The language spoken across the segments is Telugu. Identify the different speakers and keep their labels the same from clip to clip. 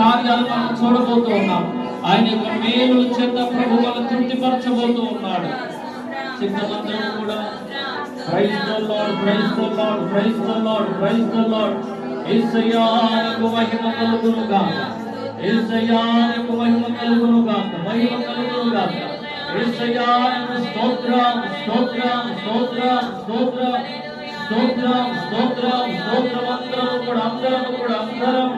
Speaker 1: కార్యాలు మనం చూడబోతూ ఉన్నాం. ఆయన యొక్క మేలుల చేత ప్రభు మనం తృప్తిపరచబోతూ ఉన్నాడు. చిత్తమందరం కూడా praise the lord, praise the lord, praise the lord, praise the lord. యేసయ్యాకు మహిమ కలుగును గాక, యేసయ్యాకు మహిమ కలుగును గాక, మహిమ కలుగును గాక. యేసయ్యాకు స్తోత్రం, స్తోత్రం, స్తోత్రం, స్తోత్రం, స్తోత్రం, స్తోత్రం, స్తోత్రం. అందరం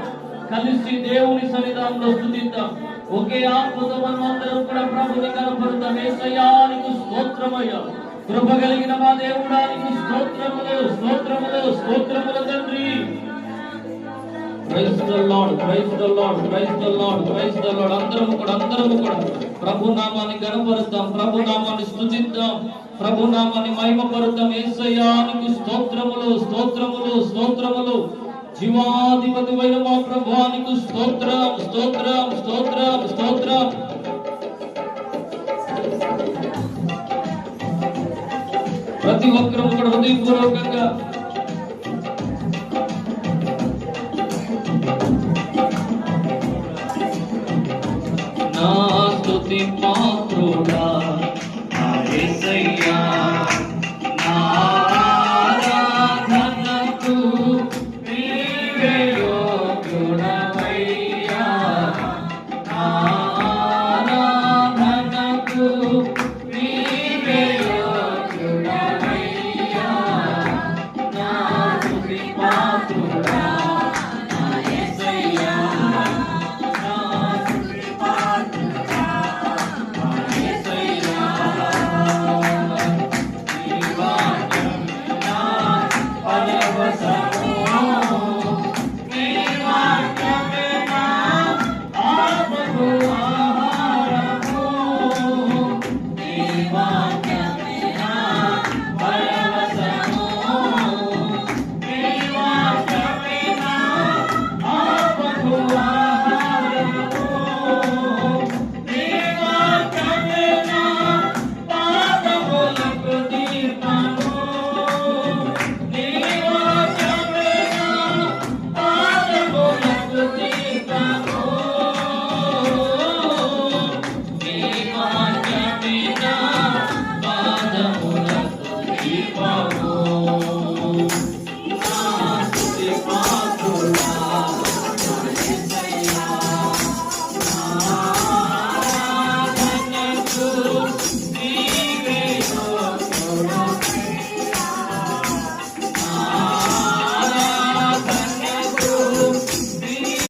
Speaker 1: కలిసి దేవుని సన్నిధానంలో స్తుతిద్దాం. ఒకే ఆత్మతో మనం అందరం కూడా ప్రభుని కనపడతాం. యేసయ్యాకు స్తోత్రమయ్యా, కృప కలిగిన మా దేవుడానికి స్తోత్రములు, స్తోత్రములు, స్తోత్రములు తండ్రి. Praise the lord, praise the lord, praise the lord, praise the lord. అందరం కూడా ప్రభు నామాన్ని గణపరుద్దాం, ప్రభు నామాన్ని స్తుతిద్దాం, ప్రభు నామాన్ని మహిమపరుద్దాం. యేసయ్యానికి స్తోత్రములు, స్తోత్రములు, స్తోత్రములు. జీవాధిపతివైన మా ప్రభువానికి స్తోత్రం, స్తోత్రం, స్తోత్రం, స్తోత్రం. ప్రతి ఒక్కరూ కూడా హృదయపూర్వకంగా నా స్తుతి